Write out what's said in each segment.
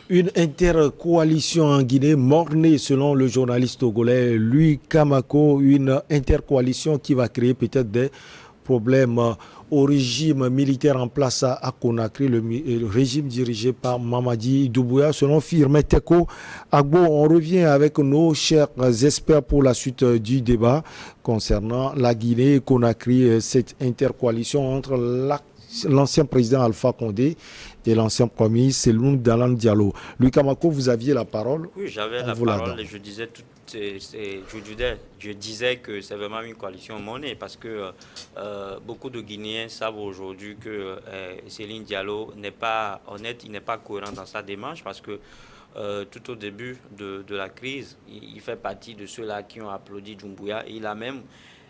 Une intercoalition en Guinée mornée selon le journaliste togolais Louis Kamako, une intercoalition qui va créer peut-être des problèmes au régime militaire en place à Conakry, le régime dirigé par Mamadi Doumbouya. Selon Firmin Teko Agbo, on revient avec nos chers experts pour la suite du débat concernant la Guinée et Conakry, cette intercoalition entre l'ancien président Alpha Condé et l'ancien premier ministre Cellou Dalein Diallo. Louis Kamako, vous aviez la parole. Oui, j'avais la parole et je disais je disais que c'est vraiment une coalition monnaie parce que beaucoup de Guinéens savent aujourd'hui que Cellou Diallo n'est pas honnête, il n'est pas cohérent dans sa démarche parce que tout au début de la crise, il fait partie de ceux-là qui ont applaudi Doumbouya et il a même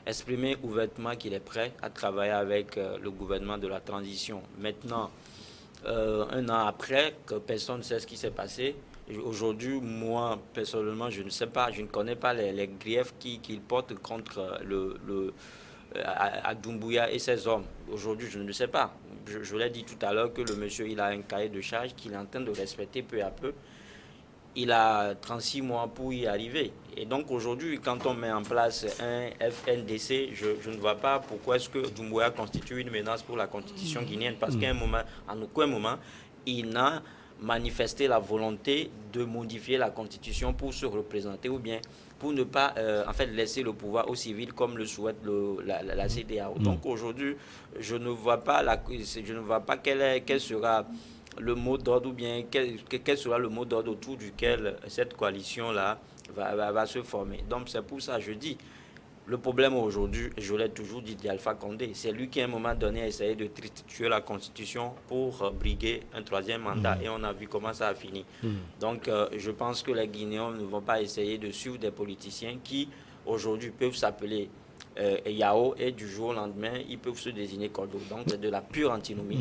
exprimé ouvertement qu'il est prêt à travailler avec le gouvernement de la transition. Maintenant, un an après, que personne ne sait ce qui s'est passé. Aujourd'hui, moi, personnellement, je ne sais pas, je ne connais pas les griefs qu'il porte contre à Doumbouya et ses hommes. Aujourd'hui, je ne le sais pas. Je l'ai dit tout à l'heure que le monsieur, il a un cahier de charge qu'il est en train de respecter peu à peu. Il a 36 mois pour y arriver. Et donc aujourd'hui, quand on met en place un FNDC, je ne vois pas pourquoi est-ce que Doumbouya constitue une menace pour la constitution guinéenne. Parce qu'à un moment, en aucun moment, il n'a manifesté la volonté de modifier la constitution pour se représenter ou bien pour ne pas en fait laisser le pouvoir aux civils comme le souhaite la CEDEAO. Donc aujourd'hui, je ne vois pas quel sera le mot d'ordre ou bien quel sera le mot d'ordre autour duquel cette coalition-là va se former. Donc c'est pour ça que je dis, le problème aujourd'hui, je l'ai toujours dit d'Alpha Condé, c'est lui qui à un moment donné a essayé de tuer la Constitution pour briguer un troisième mandat et on a vu comment ça a fini. Donc je pense que les Guinéens ne vont pas essayer de suivre des politiciens qui aujourd'hui peuvent s'appeler Yao et du jour au lendemain, ils peuvent se désigner Kordo. Donc c'est de la pure antinomie.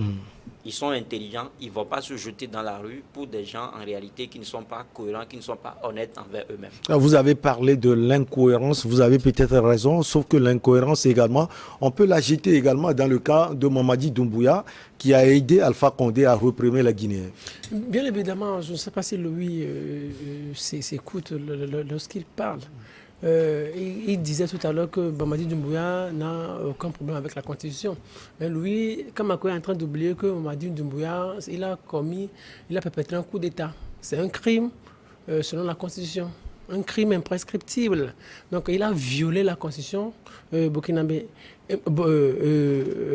Ils sont intelligents, ils ne vont pas se jeter dans la rue pour des gens en réalité qui ne sont pas cohérents, qui ne sont pas honnêtes envers eux-mêmes. Vous avez parlé de l'incohérence, vous avez peut-être raison, sauf que l'incohérence également, on peut la jeter également dans le cas de Mamadi Doumbouya qui a aidé Alpha Condé à réprimer la Guinée. Bien évidemment, je ne sais pas si Louis s'écoute lorsqu'il parle. Il disait tout à l'heure que Mamadi Doumbouya n'a aucun problème avec la Constitution. Mais lui, Kamako est en train d'oublier que Mamadi Doumbouya, il a perpétré un coup d'État. C'est un crime selon la Constitution, un crime imprescriptible. Donc il a violé la Constitution burkinabé.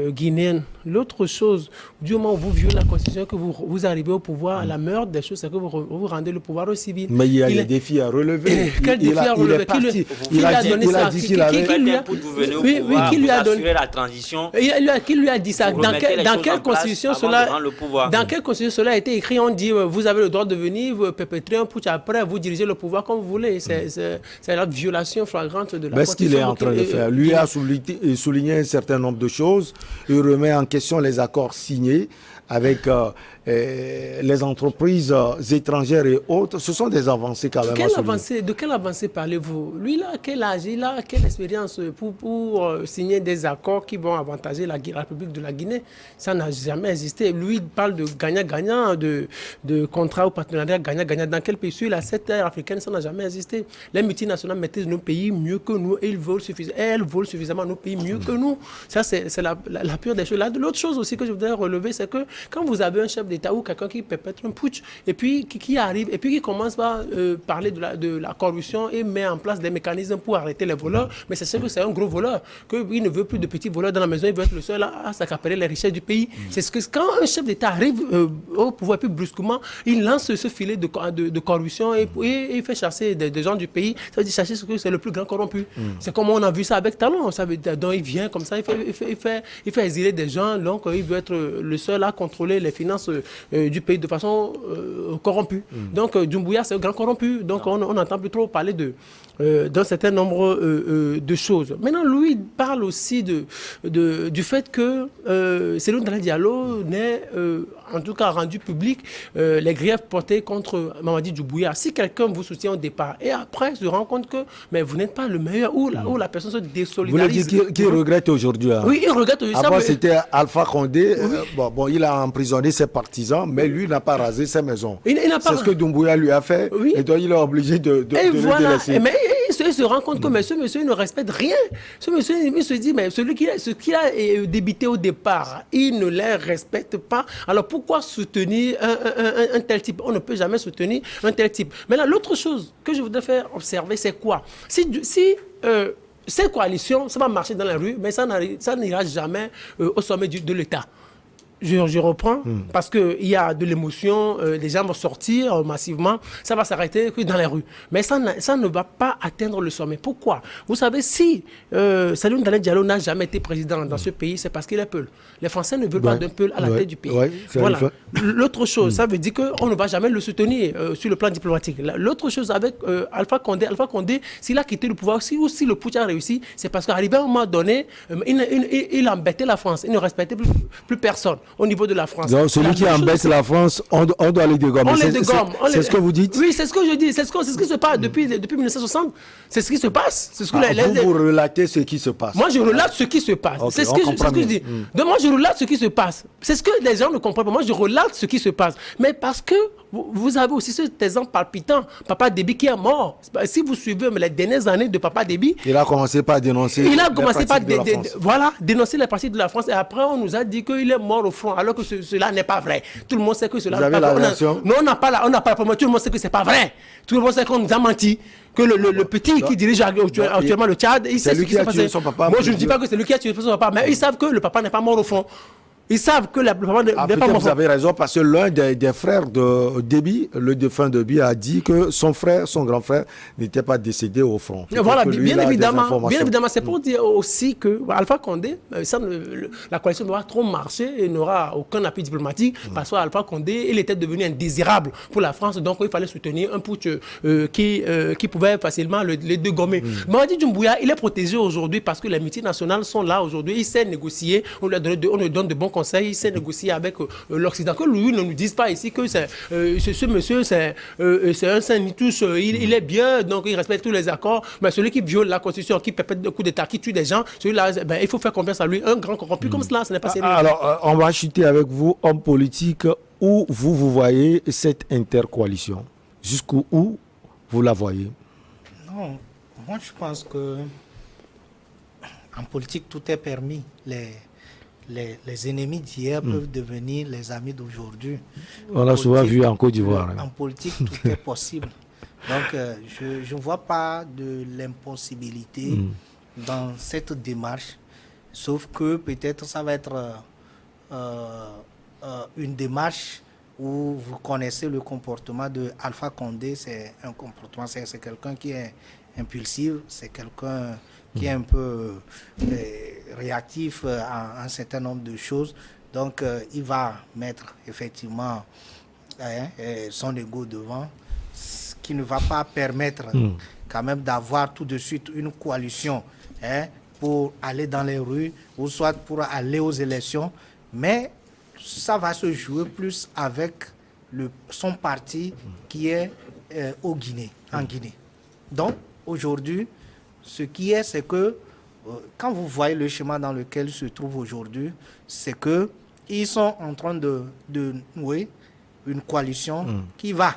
Guinéenne. L'autre chose, du moment où vous violez la Constitution, que vous arrivez au pouvoir, la meilleure des choses, c'est que vous rendez le pouvoir aux civils. Mais il y a des défis à relever. Quel défi à relever? Il a dit qu'il avait... Qui lui a donné la transition? Qui lui a dit ça? Dans quelle constitution cela a été écrit? On dit vous avez le droit de venir, vous perpétrer un putsch, après vous dirigez le pouvoir comme vous voulez. C'est la violation flagrante de la Constitution. Ce qu'il est en train de faire, lui a souligné un certain nombre de choses. Il remet en question les accords signés avec les entreprises étrangères et autres. Ce sont des avancées quand même. De quelle avancée parlez-vous? Lui, il a quel âge? Il a quelle expérience pour signer des accords qui vont avantager la République de la Guinée? Ça n'a jamais existé. Lui, il parle de gagnant-gagnant, de contrat ou partenariat gagnant-gagnant. Dans quel pays? Sur la terre africaine, ça n'a jamais existé. Les multinationales maîtrisent nos pays mieux que nous et elles volent suffisamment nos pays mieux que nous. Ça, c'est la pure des choses. L'autre chose aussi que je voudrais relever, c'est que quand vous avez un chef d'État ou quelqu'un qui perpètre un putsch et puis qui arrive et puis qui commence par parler de la corruption et met en place des mécanismes pour arrêter les voleurs, mais c'est sûr que c'est un gros voleur, qu'il ne veut plus de petits voleurs dans la maison, il veut être le seul à s'accaparer les richesses du pays. C'est ce que quand un chef d'État arrive au pouvoir plus brusquement, il lance ce filet de corruption et il fait chasser des gens du pays. Ça veut dire chasser ce que c'est le plus grand corrompu. C'est comme on a vu ça avec Talon. Donc il vient comme ça, il fait exiler des gens, donc il veut être le seul à contrôler les finances du pays de façon corrompue. Donc Doumbouya, c'est un grand corrompu. Donc on n'entend plus trop parler d'un certain nombre de choses. Maintenant, lui, il parle aussi du fait que Cellou Dalein Diallo n'est en tout cas rendu public les griefs portés contre Mamadi Doumbouya. Si quelqu'un vous soutient au départ et après se rend compte que mais vous n'êtes pas le meilleur ou la personne se désolidarise. Vous voulez dire qu'il regrette aujourd'hui. Hein? Oui, il regrette aujourd'hui. Avant, c'était Alpha Condé. Bon, il a emprisonné ses partisans, mais lui n'a pas rasé ses maisons. C'est ce que Doumbouya lui a fait. Oui. Et donc, il est obligé de le délaisser. Mais il se rend compte que ce monsieur il ne respecte rien. Ce monsieur, il se dit, mais ce qui a débité au départ, il ne les respecte pas. Alors, pourquoi soutenir un tel type? On ne peut jamais soutenir un tel type. Maintenant, l'autre chose que je voudrais faire observer, c'est quoi? Cette coalition, ça va marcher dans la rue, mais ça n'ira jamais au sommet de l'État. Je reprends, parce qu'il y a de l'émotion, les gens vont sortir massivement, ça va s'arrêter dans les rues. Mais ça ne va pas atteindre le sommet. Pourquoi? Vous savez, si Saloum Daniel Diallo n'a jamais été président dans ce pays, c'est parce qu'il est Peul. Les Français ne veulent pas d'un Peul à la tête du pays. Voilà. L'autre chose, ça veut dire qu'on ne va jamais le soutenir sur le plan diplomatique. L'autre chose avec Alpha Condé, s'il a quitté le pouvoir, ou si le putsch a réussi, c'est parce qu'arrivé à un moment donné, il embêtait la France, il ne respectait plus personne au niveau de la France. Donc celui qui embête la France, on doit les dégommer. On les dégomme. C'est ce que vous dites? Oui, c'est ce que je dis. C'est ce qui se passe depuis 1960. C'est ce qui se passe. C'est ce que vous relatez ce qui se passe. Moi, je relate ce qui se passe. Okay, c'est ce que je dis. Donc moi, je relate ce qui se passe. C'est ce que les gens ne comprennent pas. Moi, je relate ce qui se passe. Mais parce que vous avez aussi cet exemple palpitant, Papa Déby qui est mort. Si vous suivez les dernières années de Papa Déby, il a commencé par dénoncer dénoncer les pratiques de la France. Et après, on nous a dit qu'il est mort au front, alors que cela n'est pas vrai. Tout le monde sait que cela n'est pas vrai. Vous avez la version? Non, on n'a pas la preuve. Tout le monde sait que ce n'est pas vrai. Tout le monde sait qu'on nous a menti. Que le petit qui dirige actuellement le Tchad, il sait ce qui s'est passé. Moi, je ne dis pas que c'est lui qui a tué son papa, mais ils savent que le papa n'est pas mort au front. Ils savent que le papa n'est pas mort. Vous avez raison, parce que l'un des frères de Déby, le défunt Déby, a dit que son grand frère, n'était pas décédé au front. Voilà, bien évidemment, c'est pour dire aussi que Alpha Condé, la coalition doit trop marcher et n'aura aucun appui diplomatique, parce qu'Alpha Condé, il était devenu indésirable pour la France, donc il fallait soutenir un putsch qui pouvait facilement les dégommer. Mamadi Doumbouya, il est protégé aujourd'hui parce que les multinationales sont là aujourd'hui, il sait négocier, on lui donne de bons conseils, il sait négocier avec l'Occident. Que lui ne nous dise pas ici que ce monsieur, c'est un saint-nitouche, il est bien, donc il respecte tous les accords, mais celui qui viole la Constitution, qui perpètre des coups d'État, qui tue des gens, celui-là, il faut faire confiance à lui. Un grand corrompu comme cela, ce n'est pas sérieux. Alors, on va chuter avec vous, homme politique, où vous voyez cette intercoalition? Jusqu'où vous la voyez? Non, moi je pense que en politique, tout est permis. Les ennemis d'hier peuvent devenir les amis d'aujourd'hui. On l'a souvent vu en Côte d'Ivoire. En politique, tout est possible. Donc, je ne vois pas de l'impossibilité dans cette démarche, sauf que peut-être ça va être une démarche où vous connaissez le comportement de Alpha Condé. C'est un comportement, c'est quelqu'un qui est impulsif, c'est quelqu'un qui est un peu réactif à un certain nombre de choses. Donc, il va mettre effectivement son ego devant, ce qui ne va pas permettre quand même d'avoir tout de suite une coalition pour aller dans les rues ou soit pour aller aux élections. Mais ça va se jouer plus avec son parti qui est en Guinée. Donc, aujourd'hui, ce qui est, c'est que quand vous voyez le schéma dans lequel ils se trouvent aujourd'hui, c'est qu'ils sont en train de nouer une coalition qui va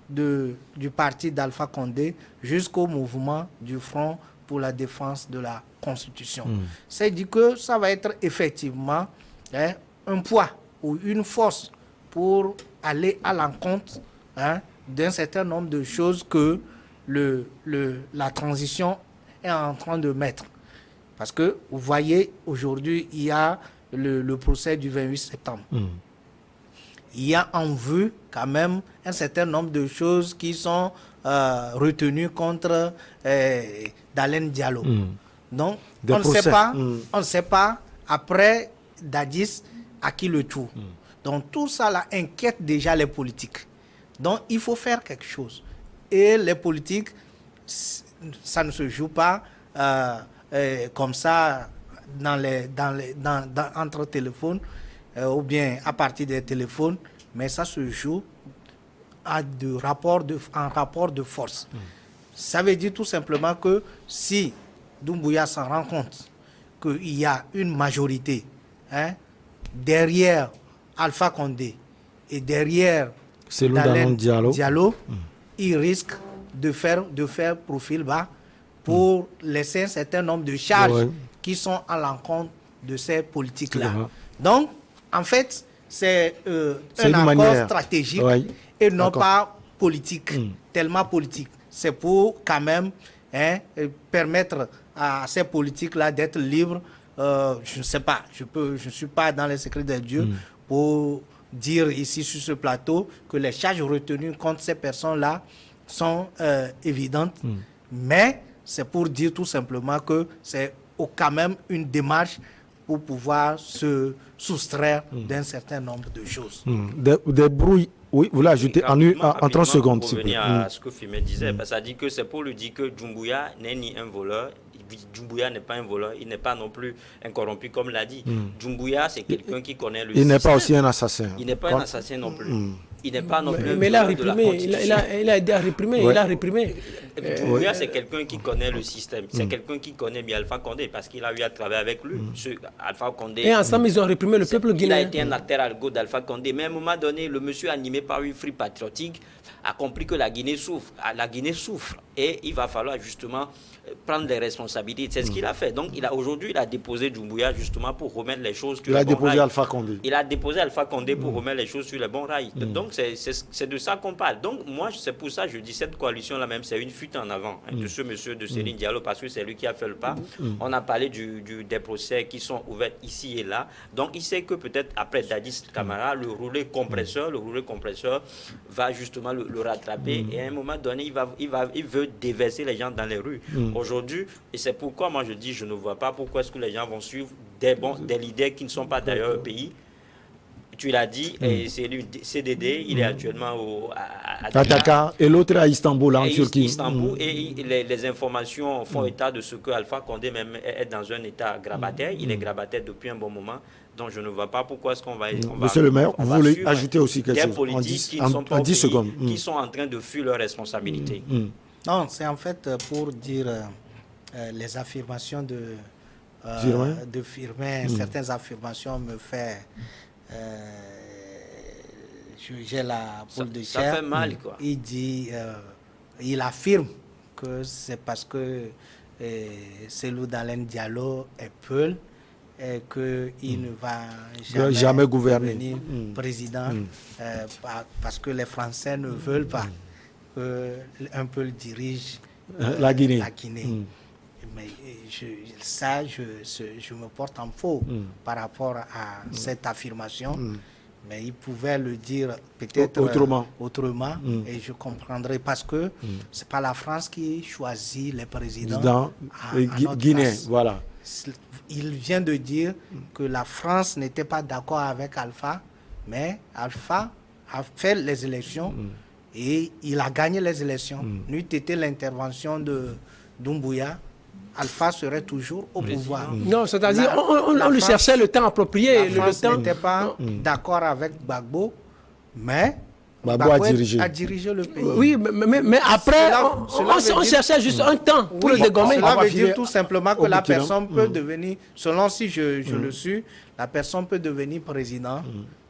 du parti d'Alpha Condé jusqu'au mouvement du Front pour la défense de la Constitution. C'est-à-dire que ça va être effectivement un poids ou une force pour aller à l'encontre d'un certain nombre de choses que la transition est en train de mettre. Parce que, vous voyez, aujourd'hui, il y a le procès du 28 septembre. Il y a en vue, quand même, un certain nombre de choses qui sont retenues contre Dalen Diallo. Donc, on ne sait pas, après Dadis, à qui le tour. Donc, tout ça là, inquiète déjà les politiques. Donc, il faut faire quelque chose. Et les politiques, ça ne se joue pas comme ça entre téléphones. ou bien à partir des téléphones, mais ça se joue en rapport de force. Ça veut dire tout simplement que si Doumbouya s'en rend compte qu'il y a une majorité derrière Alpha Condé et derrière Dalen Diallo, il risque de faire profil bas pour laisser un certain nombre de charges qui sont à l'encontre de ces politiques-là. Donc, en fait, c'est un accord stratégique et non pas politique, tellement politique. C'est pour quand même permettre à ces politiques-là d'être libres. Je ne sais pas, je ne suis pas dans les secrets de Dieu pour dire ici sur ce plateau que les charges retenues contre ces personnes-là sont évidentes, mais c'est pour dire tout simplement que c'est quand même une démarche pour pouvoir se soustraire d'un certain nombre de choses. Des bruits. Oui, vous l'ajoutez en 30 secondes. Pour revenir à ce que Fimé disait, parce que ça dit que c'est pour lui dire que Doumbouya n'est ni un voleur, Doumbouya n'est pas un voleur, il n'est pas non plus un corrompu comme l'a dit. Doumbouya, c'est quelqu'un qui connaît le système. Il n'est pas aussi un assassin. Il n'est pas un assassin non plus. Il n'est pas non plus. Mais il a réprimé, il a aidé à réprimer, il a réprimé. Doumbouya, c'est quelqu'un qui connaît le système. C'est quelqu'un qui connaît bien Alpha Condé parce qu'il a eu à travailler avec lui. Alpha Condé. Et ensemble, ils ont réprimé le peuple guinéen. Il a été un alter ego d'Alpha Condé. Mais à un moment donné, le monsieur animé par une frie patriotique a compris que la Guinée souffre. La Guinée souffre. Et il va falloir justement prendre des responsabilités. C'est ce qu'il a fait. Donc, aujourd'hui, il a déposé Doumbouya justement pour remettre les choses sur le bon rail. Il a déposé Alpha Condé. Il a déposé Alpha Condé pour remettre les choses sur le bon rail. Donc, c'est de ça qu'on parle. Donc, moi, c'est pour ça que je dis cette coalition-là même, c'est une fuite en avant de ce monsieur de Céline Diallo parce que c'est lui qui a fait le pas. On a parlé des procès qui sont ouverts ici et là. Donc, il sait que peut-être après Dadis Camara, le roulet compresseur va justement le rattraper et à un moment donné, il veut déverser les gens dans les rues. Aujourd'hui, et c'est pourquoi moi je dis, je ne vois pas pourquoi est-ce que les gens vont suivre des leaders qui ne sont pas d'ailleurs au pays. Tu l'as dit, et c'est lui, CDD, il est actuellement à Dakar, et l'autre à Istanbul, en Turquie. Istanbul, et les informations font état de ce que Alpha Condé même est dans un état grabataire. Il est grabataire depuis un bon moment. Donc je ne vois pas pourquoi est-ce qu'on va... Monsieur le maire, vous voulez ajouter aussi quelque chose en 10 secondes qui sont en train de fuir leurs responsabilités. Non, c'est en fait pour dire les affirmations de Firmin. Certaines affirmations me fait... j'ai la boule de chair. Ça fait mal, quoi. Il dit, il affirme que c'est parce que Cellou Dalen Diallo est Peul et qu'il ne va jamais devenir président parce que les Français ne veulent pas qu'un Peul dirige la Guinée. Mais je me porte en faux par rapport à cette affirmation. Mais il pouvait le dire peut-être autrement et je comprendrais parce que c'est pas la France qui choisit les présidents Guinée. Voilà. Il vient de dire que la France n'était pas d'accord avec Alpha, mais Alpha a fait les élections et il a gagné les élections. N'eût été l'intervention de Doumbouya, Alpha serait toujours au pouvoir. Non, c'est-à-dire on lui cherchait le temps approprié. La France n'était pas d'accord avec Gbagbo, mais Gbagbo a dirigé le pays. Oui, mais après, on cherchait juste un temps pour le dégommer. Cela veut dire tout simplement que la personne peut devenir, selon si je le suis, la personne peut devenir président,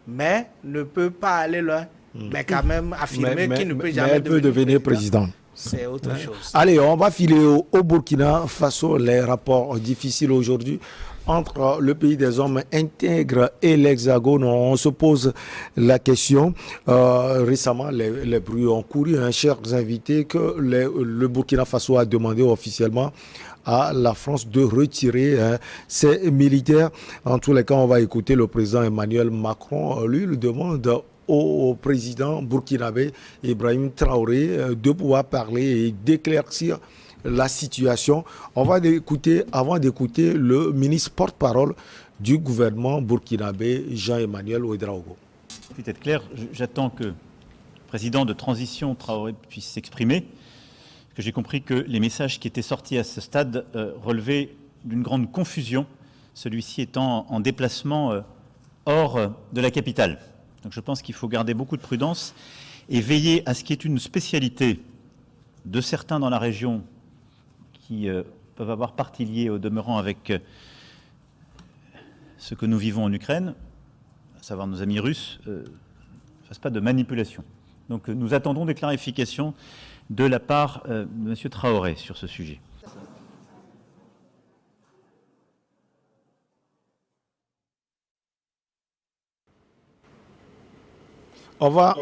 mais ne peut pas aller loin, mais quand même affirmer qu'il ne peut jamais devenir président. C'est autre chose. Allez, on va filer au Burkina Faso. Les rapports difficiles aujourd'hui entre le pays des hommes intègres et l'Hexagone. On se pose la question. Récemment, les bruits ont couru, chers invités, que le Burkina Faso a demandé officiellement à la France de retirer ses militaires. En tous les cas, on va écouter le président Emmanuel Macron. Lui, il demande au président burkinabé Ibrahim Traoré de pouvoir parler et d'éclaircir la situation. On va écouter, avant d'écouter le ministre porte-parole du gouvernement burkinabé, Jean-Emmanuel Ouedraogo. Pour être clair, j'attends que le président de transition Traoré puisse s'exprimer, parce que j'ai compris que les messages qui étaient sortis à ce stade relevaient d'une grande confusion, celui-ci étant en déplacement hors de la capitale. Donc je pense qu'il faut garder beaucoup de prudence et veiller à ce qui est une spécialité de certains dans la région qui peuvent avoir partie liée au demeurant avec ce que nous vivons en Ukraine, à savoir nos amis russes, ne fassent pas de manipulation. Donc nous attendons des clarifications de la part de M. Traoré sur ce sujet. On va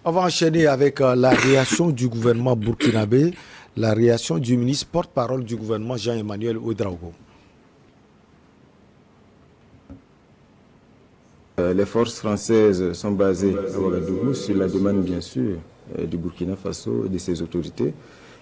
enchaîner avec la réaction du gouvernement burkinabé, la réaction du ministre porte-parole du gouvernement Jean-Emmanuel Ouédraogo. Les forces françaises sont basées à Ouagadougou sur la demande bien sûr du Burkina Faso et de ses autorités.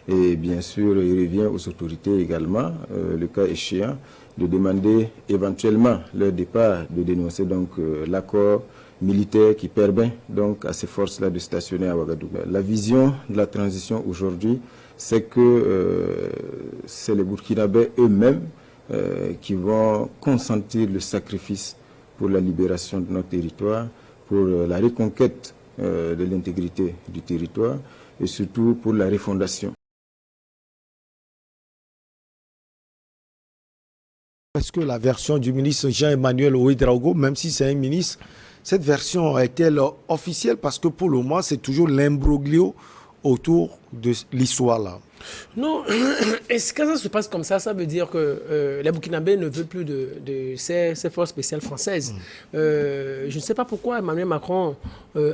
Et bien sûr, il revient aux autorités également, le cas échéant, de demander éventuellement leur départ, de dénoncer donc l'accord militaire qui permet donc à ces forces-là de stationner à Ouagadougou. La vision de la transition aujourd'hui, c'est que c'est les Burkinabés eux-mêmes qui vont consentir le sacrifice pour la libération de notre territoire, pour la reconquête de l'intégrité du territoire et surtout pour la refondation. Est-ce que la version du ministre Jean-Emmanuel Ouédraogo, même si c'est un ministre, cette version est-elle officielle? Parce que pour le moment, c'est toujours l'imbroglio autour de l'histoire là. Non, est-ce que ça se passe comme ça veut dire que les Burkinabés ne veulent plus de ces forces spéciales françaises. Je ne sais pas pourquoi Emmanuel Macron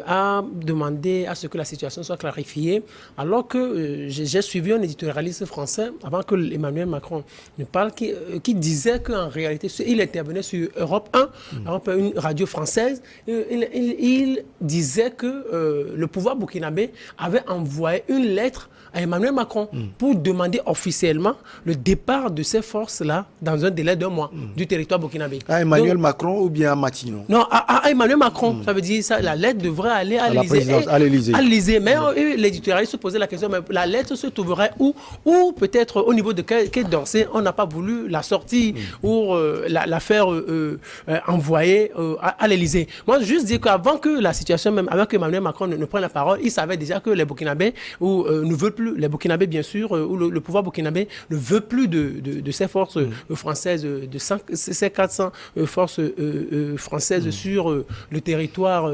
a demandé à ce que la situation soit clarifiée, alors que j'ai suivi un éditorialiste français, avant que Emmanuel Macron ne parle, qui disait qu'en réalité, il intervenait sur Europe 1, Europe 1, une radio française, il disait que le pouvoir burkinabé avait envoyé une lettre à Emmanuel Macron pour demander officiellement le départ de ces forces-là dans un délai d'1 mois du territoire burkinabé. À Emmanuel Macron ou bien à Matignon? Non, à Emmanuel Macron. Ça veut dire ça, la lettre devrait aller à l'Élysée. À l'Élysée. Mais l'éditorialiste se posait la question, mais la lettre se trouverait où? Ou peut-être au niveau de Quai d'Orsay, on n'a pas voulu la sortir ou la faire envoyer à l'Élysée. Moi, je veux juste dire qu'avant que la situation, même avant que Emmanuel Macron ne prenne la parole, il savait déjà que les Burkinabés ne veulent plus, les Burkinabés bien sûr, ou le pouvoir burkinabé ne veut plus de ces forces françaises, de ces 400 forces françaises sur le territoire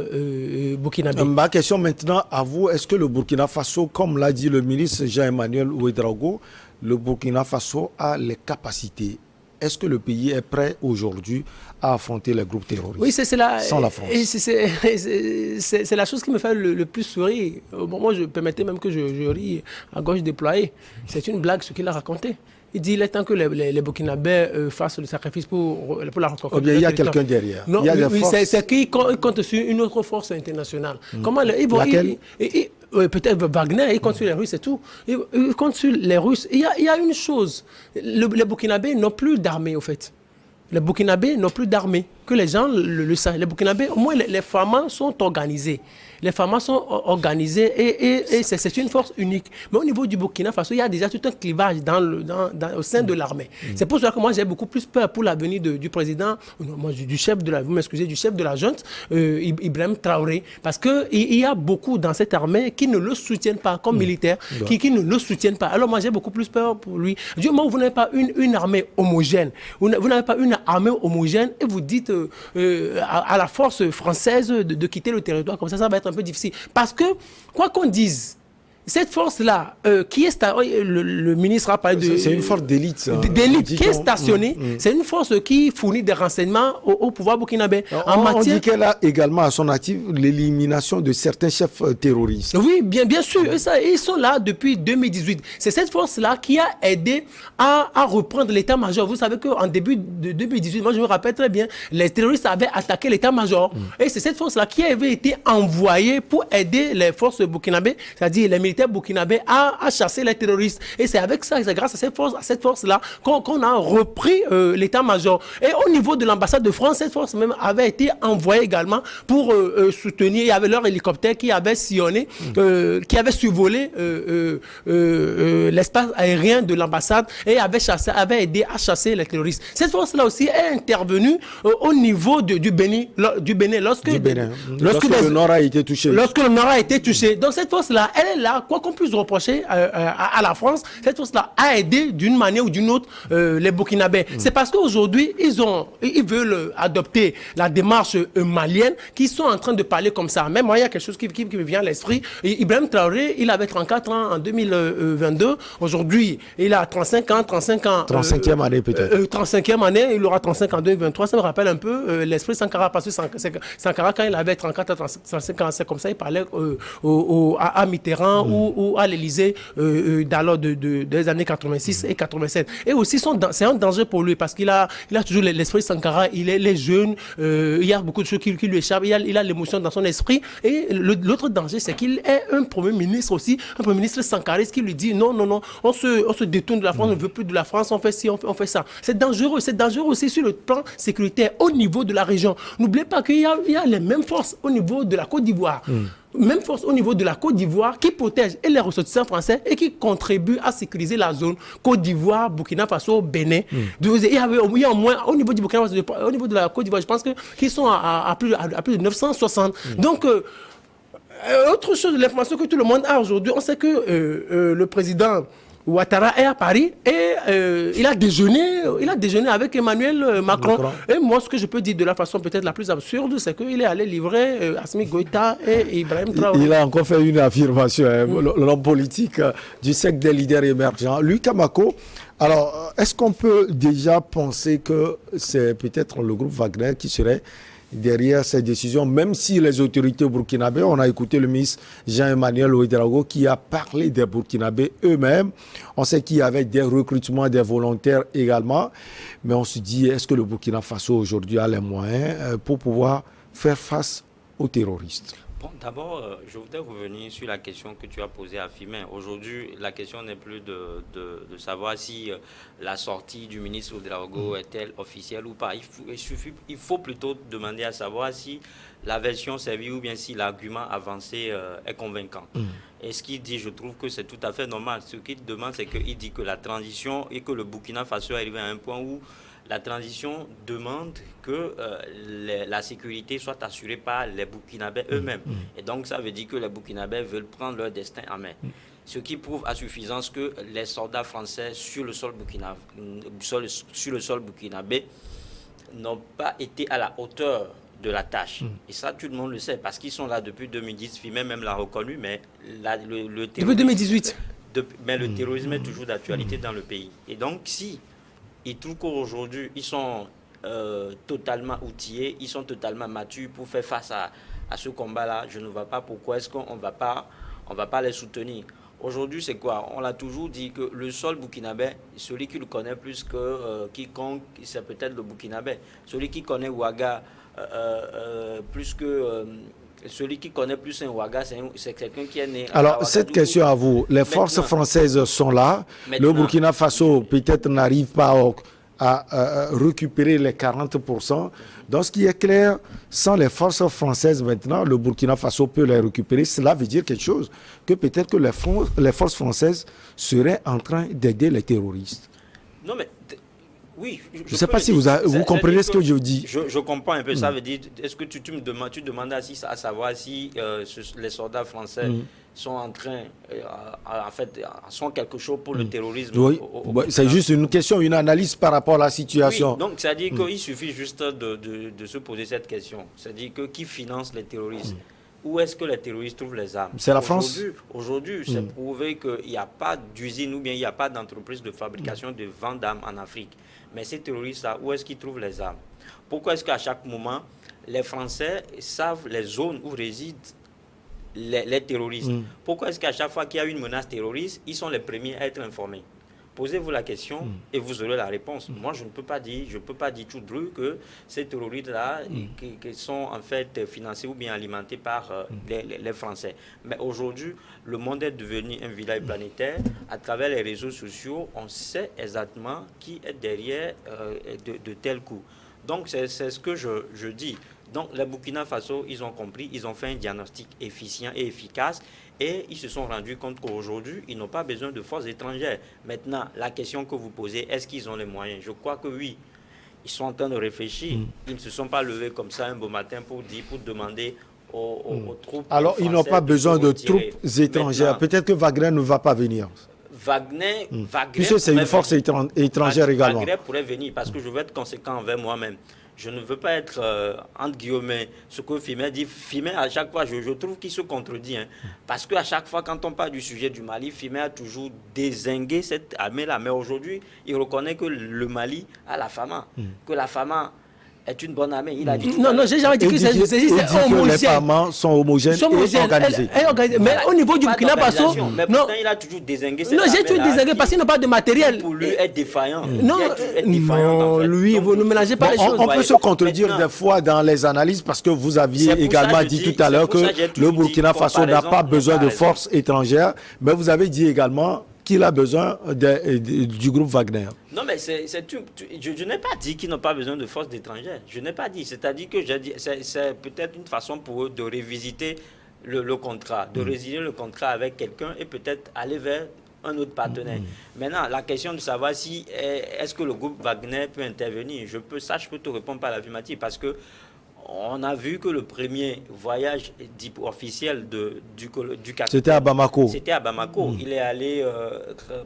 burkinabé. Ma question maintenant à vous, est-ce que le Burkina Faso, comme l'a dit le ministre Jean-Emmanuel Ouédraogo, le Burkina Faso a les capacités? Est-ce que le pays est prêt aujourd'hui à affronter les groupes terroristes? Oui, c'est la, sans la France. C'est la chose qui me fait le plus sourire. Bon, moi, je permettais même que je ris à gauche déployée. C'est une blague ce qu'il a raconté. Il dit il est temps que les Burkinabés fassent le sacrifice pour la reconquête. Il y a quelqu'un derrière. Non, c'est qu'il compte sur une autre force internationale. Comment laquelle? Peut-être Wagner, il compte sur les Russes et tout. Il compte sur les Russes. Il y a une chose. Les Burkinabés n'ont plus d'armée, au fait. Les Burkinabés n'ont plus d'armée. Que les gens le savent. Les Burkinabés, au moins, les FAMA sont organisés. Les FAMA sont organisés et c'est une force unique. Mais au niveau du Burkina Faso, il y a déjà tout un clivage au sein de l'armée. C'est pour cela que moi, j'ai beaucoup plus peur pour l'avenir du président, du chef de la, vous m'excusez, du chef de la junte, Ibrahim Traoré. Parce qu'il y a beaucoup dans cette armée qui ne le soutiennent pas comme militaire, qui ne le soutiennent pas. Alors moi, j'ai beaucoup plus peur pour lui. Du moment où vous n'avez pas une armée homogène, vous n'avez pas une armée homogène et vous dites à la force française de quitter le territoire comme ça va être un peu difficile. Parce que, quoi qu'on dise, cette force-là, qui est le ministre a parlé de... C'est une force d'élite. D'élite qui est stationnée. C'est une force qui fournit des renseignements au pouvoir burkinabé. On dit qu'elle a également à son actif l'élimination de certains chefs terroristes. Oui, bien sûr. Ils sont là depuis 2018. C'est cette force-là qui a aidé à reprendre l'état-major. Vous savez qu'en début de 2018, moi je me rappelle très bien, les terroristes avaient attaqué l'état-major. Et c'est cette force-là qui avait été envoyée pour aider les forces burkinabées, c'est-à-dire les militaires militaire burkinabé a chassé les terroristes. Et c'est avec ça, c'est grâce à cette force-là qu'on a repris l'état-major. Et au niveau de l'ambassade de France, cette force même avait été envoyée également pour soutenir. Il y avait leur hélicoptère qui avait sillonné, qui avait survolé l'espace aérien de l'ambassade et avait aidé à chasser les terroristes. Cette force-là aussi est intervenue au niveau du Bénin, lorsque le Nord a été touché. Lorsque le Nord a été touché. Donc cette force-là, elle est là, quoi qu'on puisse reprocher à la France, cette force-là a aidé d'une manière ou d'une autre les Burkinabés. C'est parce qu'aujourd'hui, ils veulent adopter la démarche malienne, qui sont en train de parler comme ça. Même moi, il y a quelque chose qui me vient à l'esprit. Ibrahim Traoré, il avait 34 ans en 2022. Aujourd'hui, il a 35 ans. 35e année peut-être. 35e année, il aura 35 en 2023. Ça me rappelle un peu l'esprit Sankara, parce que Sankara, quand il avait 34 à 35 ans, c'est comme ça, il parlait à Mitterrand ou à l'Élysée des années 86 et 87. Et aussi, c'est un danger pour lui, parce qu'il a toujours l'esprit Sankara, il est jeune, il y a beaucoup de choses qui lui échappent, il a l'émotion dans son esprit. Et l'autre danger, c'est qu'il est un Premier ministre aussi, un Premier ministre sankariste qui lui dit non, on se détourne de la France, on ne veut plus de la France, on fait ci, on fait ça. C'est dangereux aussi sur le plan sécuritaire au niveau de la région. N'oubliez pas qu'il y a les mêmes forces au niveau de la Côte d'Ivoire. Même force au niveau de la Côte d'Ivoire qui protège les ressortissants français et qui contribue à sécuriser la zone Côte d'Ivoire, Burkina Faso, Bénin. Il y a au moins, au niveau du Burkina Faso, au niveau de la Côte d'Ivoire, je pense qu'ils sont à plus de 960. Donc, autre chose, l'information que tout le monde a aujourd'hui, on sait que le président Ouattara est à Paris et il a déjeuné avec Emmanuel Macron. Et moi, ce que je peux dire de la façon peut-être la plus absurde, c'est qu'il est allé livrer Assimi Goïta et Ibrahim Traoré. Il a encore fait une affirmation, l'homme politique du secte des leaders émergents. Lui, Kamako, alors, est-ce qu'on peut déjà penser que c'est peut-être le groupe Wagner qui serait derrière ces décisions, même si les autorités burkinabées, on a écouté le ministre Jean-Emmanuel Ouedraogo qui a parlé des Burkinabés eux-mêmes. On sait qu'il y avait des recrutements des volontaires également, mais on se dit, est-ce que le Burkina Faso aujourd'hui a les moyens pour pouvoir faire face aux terroristes? Bon, d'abord, je voudrais revenir sur la question que tu as posée à Fimin. Aujourd'hui, la question n'est plus de savoir si la sortie du ministre Ouedraogo est-elle officielle ou pas. Il faut plutôt demander à savoir si la version servie ou bien si l'argument avancé est convaincant. Et ce qu'il dit, je trouve que c'est tout à fait normal. Ce qu'il demande, c'est qu'il dit que la transition et que le Burkina Faso est arrivé à un point où la transition demande que la sécurité soit assurée par les Burkinabés eux-mêmes. Et donc, ça veut dire que les Burkinabés veulent prendre leur destin en main. Ce qui prouve à suffisance que les soldats français sur le sol burkinabé n'ont pas été à la hauteur de la tâche. Et ça, tout le monde le sait, parce qu'ils sont là depuis 2010. Fimet même l'a reconnu, mais le terrorisme... Depuis 2018. Mais le terrorisme est toujours d'actualité dans le pays. Et donc, si ils trouvent qu'aujourd'hui, ils sont totalement outillés, ils sont totalement matures pour faire face à ce combat-là, je ne vois pas pourquoi est-ce qu'on ne va pas les soutenir. Aujourd'hui, c'est quoi? On l'a toujours dit que le sol burkinabé, celui qui le connaît plus que quiconque, c'est peut-être le burkinabé. Celui qui connaît Ouaga plus que... celui qui connaît plus un Ouaga, c'est quelqu'un qui est né... Alors, cette question à vous, les forces françaises sont là, le Burkina Faso peut-être n'arrive pas à récupérer les 40%. Donc, ce qui est clair, sans les forces françaises maintenant, le Burkina Faso peut les récupérer. Cela veut dire quelque chose, que peut-être que les forces françaises seraient en train d'aider les terroristes. Non, mais... Oui, je ne sais pas si vous comprenez ce que je dis. Je comprends un peu. Ça veut dire, est-ce que tu demandes à savoir si les soldats français sont en train, en fait, sont quelque chose pour le terrorisme? Oui, c'est juste une question, une analyse par rapport à la situation. Oui, donc, c'est-à-dire qu'il suffit juste de se poser cette question. C'est-à-dire que qui finance les terroristes? Où est-ce que les terroristes trouvent les armes? C'est la France. Aujourd'hui, c'est prouvé qu'il n'y a pas d'usine ou bien il n'y a pas d'entreprise de fabrication de vente d'armes en Afrique. Mais ces terroristes-là, où est-ce qu'ils trouvent les armes? Pourquoi est-ce qu'à chaque moment, les Français savent les zones où résident les terroristes? Pourquoi est-ce qu'à chaque fois qu'il y a une menace terroriste, ils sont les premiers à être informés? Posez-vous la question et vous aurez la réponse. Moi, je ne peux pas dire tout dru que ces terroristes-là, qui sont en fait financés ou bien alimentés par les Français. Mais aujourd'hui, le monde est devenu un village planétaire. À travers les réseaux sociaux, on sait exactement qui est derrière de tels coups. Donc, c'est ce que je dis. Donc, les Burkina Faso, ils ont compris, ils ont fait un diagnostic efficient et efficace et ils se sont rendus compte qu'aujourd'hui, ils n'ont pas besoin de forces étrangères. Maintenant, la question que vous posez, est-ce qu'ils ont les moyens? Je crois que oui. Ils sont en train de réfléchir. Ils ne se sont pas levés comme ça un beau matin pour demander aux troupes. Alors, ils n'ont pas besoin de troupes étrangères. Peut-être que Wagner ne va pas venir. Wagner puisque c'est une force étrangère également. Wagner pourrait venir parce que je veux être conséquent envers moi-même. Je ne veux pas être, entre guillemets, ce que Fimet dit. Fimet, à chaque fois, je trouve qu'il se contredit. Hein, parce qu'à chaque fois, quand on parle du sujet du Mali, Fimet a toujours dézingué cette armée-là. Mais aujourd'hui, il reconnaît que le Mali a la FAMA. Que la FAMA est une bonne armée. Il a dit non, j'ai jamais dit que c'est homogène. Les FAMA sont homogènes et organisés. Mais au niveau du Burkina Faso, mais pourtant, il a toujours dézingué cette non, j'ai toujours dézingué parce qu'il n'a pas de matériel. Pour lui, être défaillant. Non, lui, vous ne mélangez pas les choses. On peut se contredire des fois dans les analyses parce que vous aviez également dit tout à l'heure que le Burkina Faso n'a pas besoin de forces étrangères, mais vous avez dit également qu'il a besoin du groupe Wagner. Non, mais je n'ai pas dit qu'ils n'ont pas besoin de forces étrangères. Je n'ai pas dit. C'est-à-dire que c'est peut-être une façon pour eux de révisiter le contrat, de résilier le contrat avec quelqu'un et peut-être aller vers un autre partenaire. Maintenant, la question de savoir si est-ce que le groupe Wagner peut intervenir, je peux te répondre par l'affirmative parce que on a vu que le premier voyage officiel du capitaine... C'était à Bamako. C'était à Bamako. Il est allé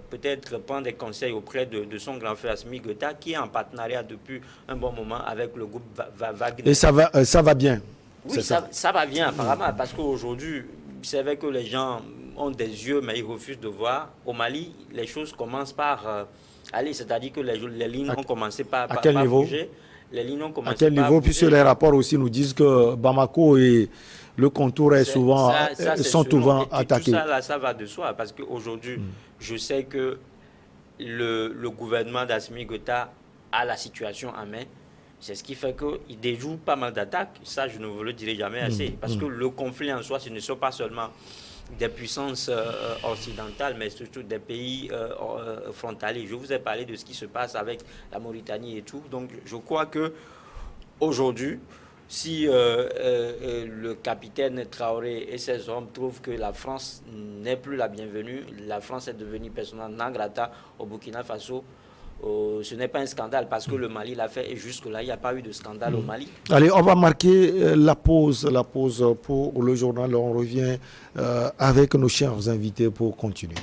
peut-être prendre des conseils auprès de son grand frère Assimi Goïta, qui est en partenariat depuis un bon moment avec le groupe Wagner. Et ça va bien. Oui, ça va bien apparemment, parce qu'aujourd'hui, c'est vrai que les gens ont des yeux, mais ils refusent de voir. Au Mali, les choses commencent par aller, c'est-à-dire que les lignes ont commencé par bouger. Les lignes ont commencé à quel niveau, puisque les rapports aussi nous disent que Bamako et le contour sont souvent attaqués. Tout ça, ça va de soi, parce qu'aujourd'hui, je sais que le gouvernement d'Assimi Goïta a la situation en main. C'est ce qui fait qu'il déjoue pas mal d'attaques. Ça, je ne vous le dirai jamais assez. Parce que le conflit en soi, ce ne sont pas seulement des puissances occidentales, mais surtout des pays frontaliers. Je vous ai parlé de ce qui se passe avec la Mauritanie et tout. Donc, je crois que aujourd'hui, si le capitaine Traoré et ses hommes trouvent que la France n'est plus la bienvenue, la France est devenue persona non grata au Burkina Faso, ce n'est pas un scandale parce que le Mali l'a fait et jusque-là, il n'y a pas eu de scandale au Mali. Allez, on va marquer la pause pour le journal. On revient avec nos chers invités pour continuer.